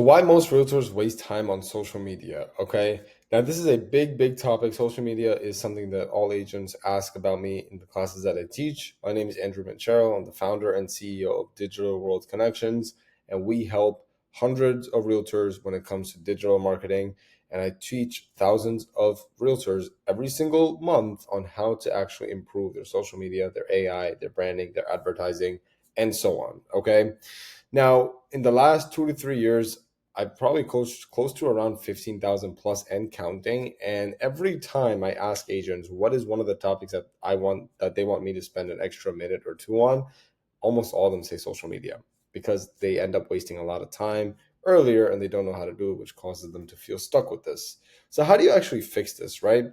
Why most realtors waste time on social media? Okay. Now, this is a big topic. Social media is something that all agents ask about me in the classes that I teach. My name is Andrew Manchero. I'm the founder and CEO of Digital World Connections, and we help hundreds of realtors when it comes to digital marketing. And I teach thousands of realtors every single month on how to actually improve their social media, their AI, their branding, their advertising, and so on. Okay. Now, in the last 2 to 3 years, I've probably close to around 15,000 plus and counting. And every time I ask agents, what is one of the topics that they want me to spend an extra minute or two on, almost all of them say social media because they end up wasting a lot of time earlier and they don't know how to do it, which causes them to feel stuck with this. So, how do you actually fix this, right?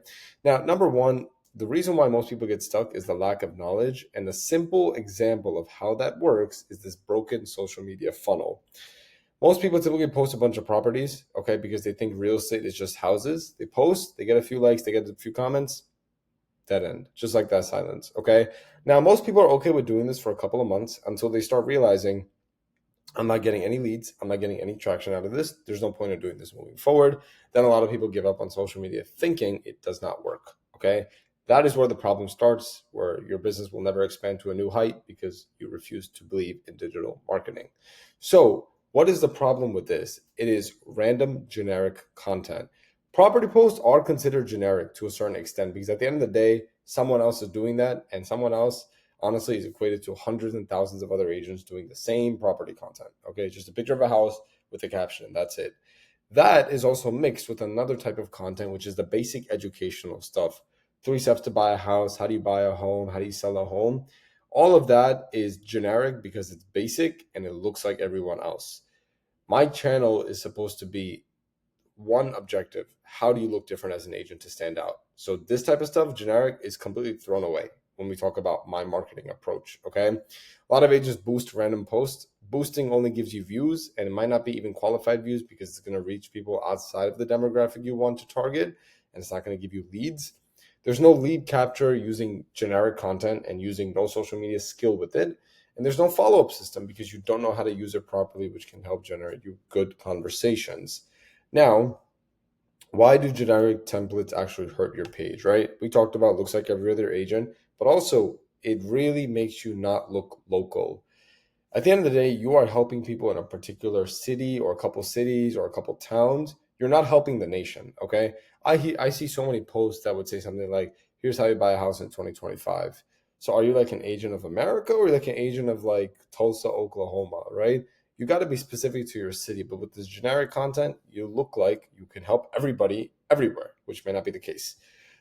Now, number one, the reason why most people get stuck is the lack of knowledge. And a simple example of how that works is this broken social media funnel. Most people typically post a bunch of properties, okay, because they think real estate is just houses. They post, they get a few likes, they get a few comments, dead end, just like that silence, okay? Now, most people are okay with doing this for a couple of months until they start realizing I'm not getting any leads. I'm not getting any traction out of this. There's no point in doing this moving forward. Then a lot of people give up on social media thinking it does not work. Okay. That is where the problem starts, where your business will never expand to a new height because you refuse to believe in digital marketing. So, what is the problem with this? It is random generic content. Property posts are considered generic to a certain extent because at the end of the day, someone else is doing that and someone else honestly is equated to hundreds and thousands of other agents doing the same property content. Okay, just a picture of a house with a caption, and that's it. That is also mixed with another type of content, which is the basic educational stuff. 3 steps to buy a house, how do you buy a home, how do you sell a home? All of that is generic because it's basic and it looks like everyone else. My channel is supposed to be one objective: how do you look different as an agent to stand out? So this type of stuff, generic, is completely thrown away when we talk about my marketing approach. Okay, a lot of agents boost random posts. Boosting only gives you views, and it might not be even qualified views because it's going to reach people outside of the demographic you want to target, and it's not going to give you leads. There's no lead capture using generic content and using no social media skill with it. And there's no follow-up system because you don't know how to use it properly, which can help generate you good conversations. Now, why do generic templates actually hurt your page, right? We talked about looks like every other agent, but also it really makes you not look local. At the end of the day, you are helping people in a particular city or a couple cities or a couple towns. You're not helping the nation, okay? I see so many posts that would say something like, here's how you buy a house in 2025. So are you like an agent of America or like an agent of like Tulsa, Oklahoma, right? You got to be specific to your city, but with this generic content, you look like you can help everybody everywhere, which may not be the case.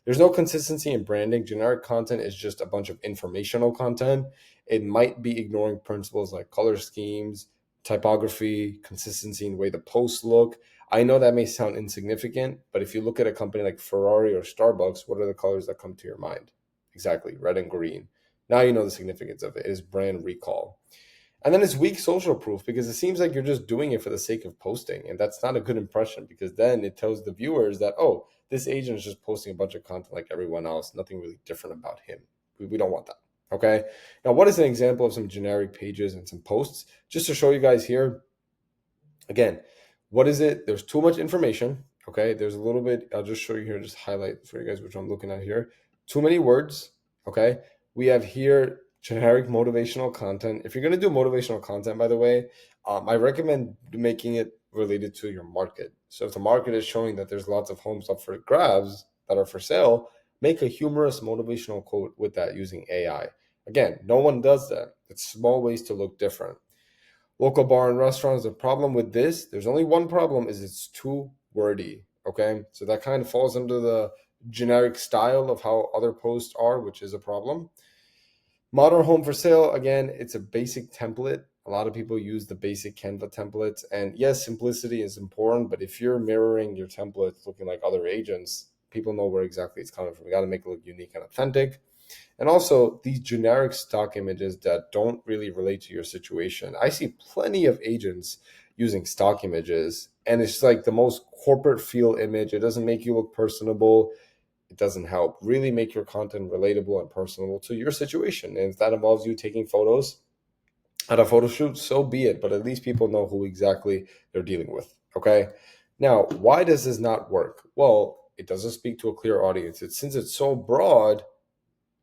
There's no consistency in branding. Generic content is just a bunch of informational content. It might be ignoring principles like color schemes, typography, consistency in the way the posts look. I know that may sound insignificant, but if you look at a company like Ferrari or Starbucks, what are the colors that come to your mind? Exactly, red and green. Now you know the significance of it. It is brand recall. And then it's weak social proof because it seems like you're just doing it for the sake of posting. And that's not a good impression because then it tells the viewers that, oh, this agent is just posting a bunch of content like everyone else, nothing really different about him. We don't want that. Okay. Now, what is an example of some generic pages and some posts? Just to show you guys here, again, what is it? There's too much information. Okay. There's a little bit, I'll just show you here, just highlight for you guys, which I'm looking at here. Too many words. Okay. We have here generic motivational content. If you're going to do motivational content, by the way, I recommend making it related to your market. So if the market is showing that there's lots of homes up for grabs that are for sale, make a humorous motivational quote with that using AI. Again, no one does that. It's small ways to look different. Local bar and restaurants, the problem with this, there's only one problem, is it's too wordy. Okay. So that kind of falls under the generic style of how other posts are, which is a problem. Modern home for sale, again, it's a basic template. A lot of people use the basic Canva templates. And yes, simplicity is important, but if you're mirroring your templates looking like other agents, people know where exactly it's coming from. You got to make it look unique and authentic. And also these generic stock images that don't really relate to your situation. I see plenty of agents using stock images, and it's like the most corporate feel image. It doesn't make you look personable. It doesn't help. Really make your content relatable and personable to your situation. And if that involves you taking photos at a photo shoot, so be it. But at least people know who exactly they're dealing with. Okay. Now, why does this not work? Well, it doesn't speak to a clear audience. Since it's so broad,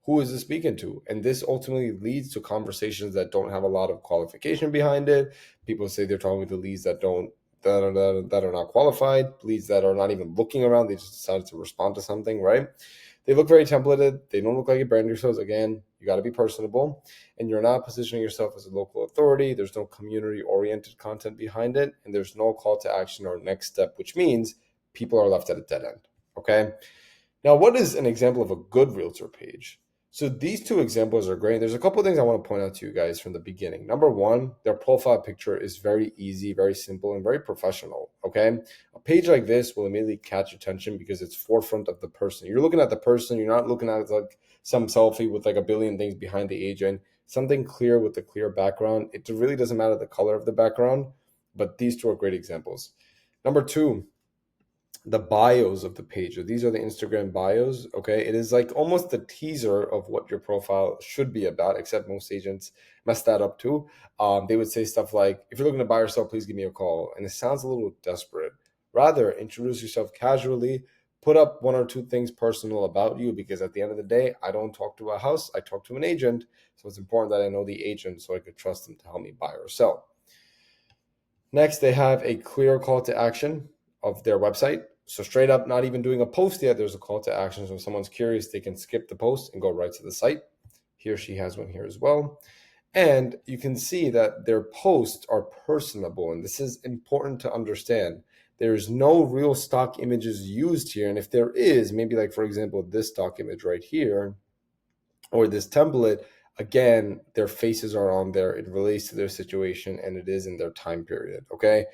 who is it speaking to? And this ultimately leads to conversations that don't have a lot of qualification behind it. People say they're talking to leads that are not qualified, leads that are not even looking around. They just decided to respond to something, right? They look very templated. They don't look like you brand yourselves. Again, you got to be personable, and you're not positioning yourself as a local authority. There's no community oriented content behind it, and there's no call to action or next step, which means people are left at a dead end. Okay. Now, what is an example of a good realtor page? So these two examples are great. There's a couple of things I want to point out to you guys from the beginning. Number one, their profile picture is very easy, very simple, and very professional. Okay. A page like this will immediately catch attention because it's forefront of the person. You're looking at the person, you're not looking at like some selfie with like a billion things behind the agent, something clear with a clear background. It really doesn't matter the color of the background, but these two are great examples. Number two, the bios of the page. These are the Instagram bios. Okay. It is like almost the teaser of what your profile should be about, except most agents mess that up too. They would say stuff like, if you're looking to buy or sell, please give me a call. And it sounds a little desperate. Rather, introduce yourself casually, put up one or two things personal about you, because at the end of the day, I don't talk to a house, I talk to an agent. So it's important that I know the agent so I could trust them to help me buy or sell. Next, they have a clear call to action of their website. So straight up, not even doing a post yet, there's a call to action. So if someone's curious, they can skip the post and go right to the site. He or she has one here as well. And you can see that their posts are personable. And this is important to understand. There's no real stock images used here. And if there is, maybe like, for example, this stock image right here, or this template, again, their faces are on there. It relates to their situation and it is in their time period. Okay.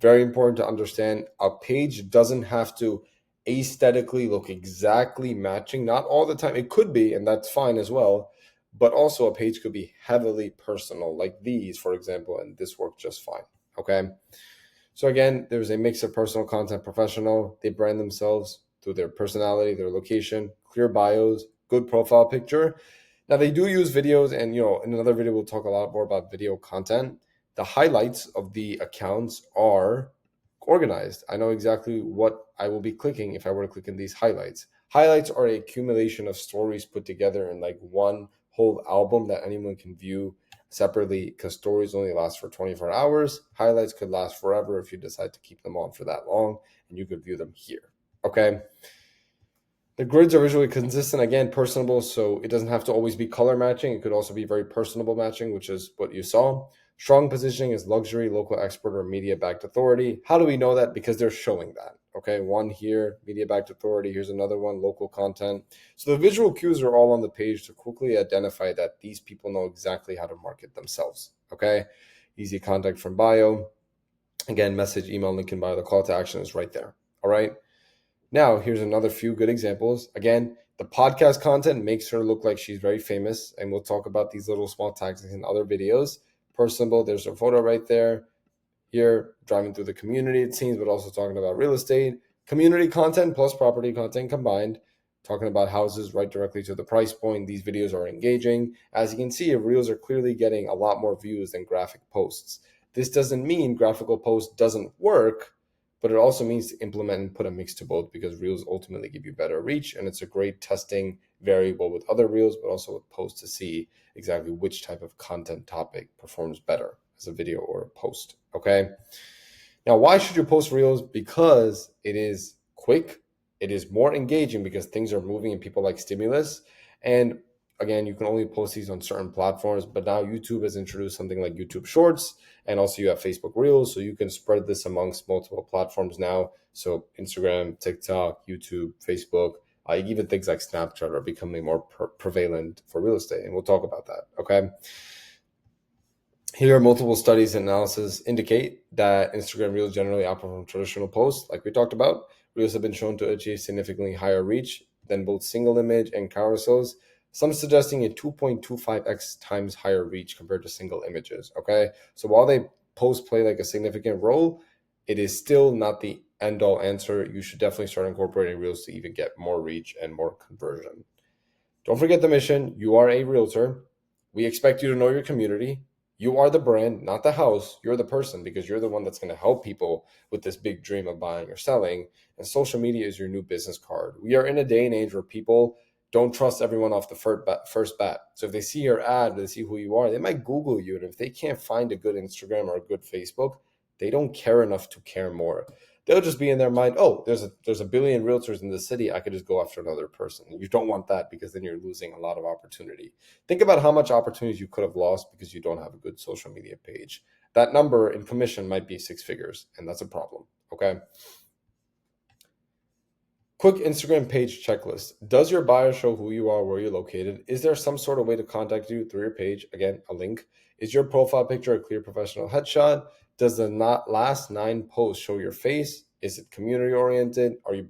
Very important to understand, a page doesn't have to aesthetically look exactly matching. Not all the time. It could be, and that's fine as well. But also, a page could be heavily personal, like these, for example, and this worked just fine. Okay. So again, there's a mix of personal content, professional. They brand themselves through their personality, their location, clear bios, good profile picture. Now they do use videos, and in another video we'll talk a lot more about video content. The highlights of the accounts are organized. I know exactly what I will be clicking if I were to click in these highlights. Highlights are a accumulation of stories put together in like one whole album that anyone can view separately, because stories only last for 24 hours. Highlights could last forever if you decide to keep them on for that long, and you could view them here. Okay. The grids are visually consistent, again, personable, so it doesn't have to always be color matching. It could also be very personable matching, which is what you saw. Strong positioning is luxury, local expert, or media-backed authority. How do we know that? Because they're showing that. Okay, one here, media-backed authority. Here's another one, local content. So the visual cues are all on the page to quickly identify that these people know exactly how to market themselves. Okay, easy contact from bio. Again, message, email, link in bio. The call to action is right there. All right. Now, here's another few good examples. Again, the podcast content makes her look like she's very famous, and we'll talk about these little small tactics in other videos. Personable, there's her photo right there. Here, driving through the community, it seems, but also talking about real estate. Community content plus property content combined, talking about houses right directly to the price point. These videos are engaging. As you can see, reels are clearly getting a lot more views than graphic posts. This doesn't mean graphical post doesn't work, but it also means to implement and put a mix to both, because reels ultimately give you better reach, and it's a great testing variable with other reels, but also with posts to see exactly which type of content topic performs better as a video or a post. Okay. Now, why should you post reels? Because it is quick, it is more engaging because things are moving and people like stimulus. And again, you can only post these on certain platforms, but now YouTube has introduced something like YouTube Shorts, and also you have Facebook Reels, so you can spread this amongst multiple platforms now. So Instagram, TikTok, YouTube, Facebook, even things like Snapchat are becoming more prevalent for real estate, and we'll talk about that. Okay. Here, multiple studies and analysis indicate that Instagram Reels generally outperform traditional posts. Like we talked about, Reels have been shown to achieve significantly higher reach than both single image and carousels, some suggesting a 2.25x times higher reach compared to single images. Okay, so while they posts play like a significant role, it is still not the end all answer. You should definitely start incorporating Reels to even get more reach and more conversion. Don't forget the mission. You are a realtor. We expect you to know your community, You are the brand, not the house. You're the person because you're the one that's going to help people with this big dream of buying or selling. And social media is your new business card. We are in a day and age where people don't trust everyone off the first bat. So if they see your ad, they see who you are, they might Google you. And if they can't find a good Instagram or a good Facebook, they don't care enough to care more. They'll just be in their mind, oh, there's a billion realtors in the city. I could just go after another person. You don't want that because then you're losing a lot of opportunity. Think about how much opportunities you could have lost because you don't have a good social media page. That number in commission might be six figures, and that's a problem. Okay. Quick Instagram page checklist. Does your bio show who you are, where you're located? Is there some sort of way to contact you through your page? Again, a link. Is your profile picture a clear professional headshot? Does the not last 9 posts show your face? Is it community oriented? Are you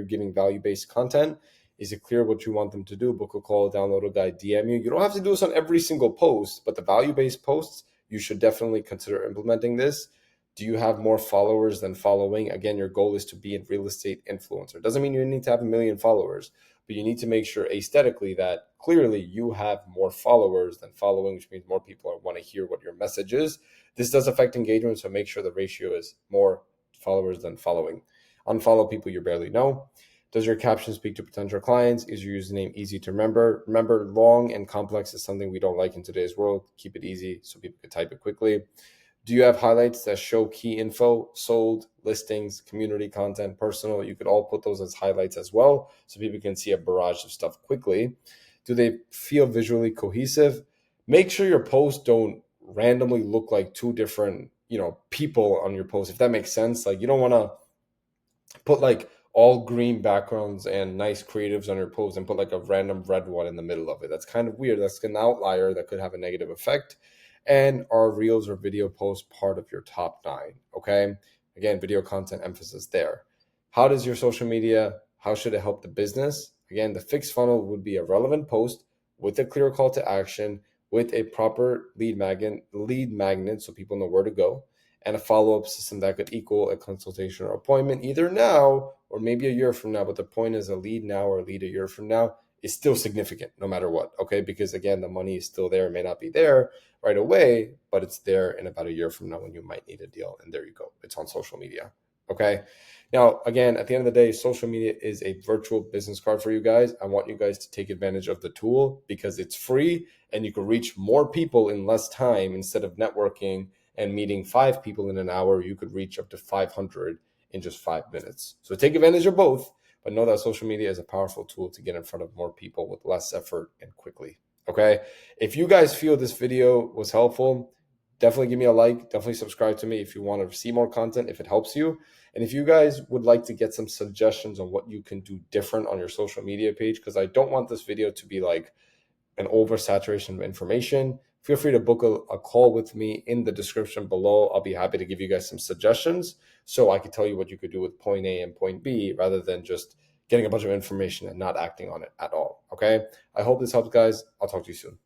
giving value based content? Is it clear what you want them to do? Book a call, download a guide, DM you. You don't have to do this on every single post, but the value based posts, you should definitely consider implementing this. Do you have more followers than following? Again, your goal is to be a real estate influencer. Doesn't mean you need to have 1 million followers, but you need to make sure aesthetically that clearly you have more followers than following, which means more people want to hear what your message is. This does affect engagement, so make sure the ratio is more followers than following. Unfollow people you barely know. Does your caption speak to potential clients? Is your username easy to remember? Remember, long and complex is something we don't like in today's world. Keep it easy so people can type it quickly. Do you have highlights that show key info, sold, listings, community content, personal? You could all put those as highlights as well so people can see a barrage of stuff quickly. Do they feel visually cohesive? Make sure your posts don't randomly look like two different, people on your post, if that makes sense. Like you don't want to put like all green backgrounds and nice creatives on your post and put like a random red one in the middle of it. That's kind of weird. That's an outlier that could have a negative effect. And are reels or video posts part of your top 9? Okay. Again, video content emphasis there. How does your social media, how should it help the business? Again, the fixed funnel would be a relevant post with a clear call to action, with a proper lead magnet so people know where to go, and a follow-up system that could equal a consultation or appointment either now or maybe a year from now. But the point is, a lead now or a lead a year from now is still significant no matter what. Okay. Because again, the money is still there. It may not be there right away, but it's there in about a year from now when you might need a deal. And there you go. It's on social media. Okay. Now, again, at the end of the day, social media is a virtual business card for you guys. I want you guys to take advantage of the tool because it's free and you can reach more people in less time. Instead of networking and meeting 5 people in an hour, you could reach up to 500 in just 5 minutes. So take advantage of both, but know that social media is a powerful tool to get in front of more people with less effort and quickly. Okay. If you guys feel this video was helpful, definitely give me a like. Definitely subscribe to me if you want to see more content, if it helps you. And if you guys would like to get some suggestions on what you can do different on your social media page, because I don't want this video to be like an oversaturation of information, feel free to book a call with me in the description below. I'll be happy to give you guys some suggestions so I can tell you what you could do with point A and point B rather than just getting a bunch of information and not acting on it at all. Okay. I hope this helps, guys. I'll talk to you soon.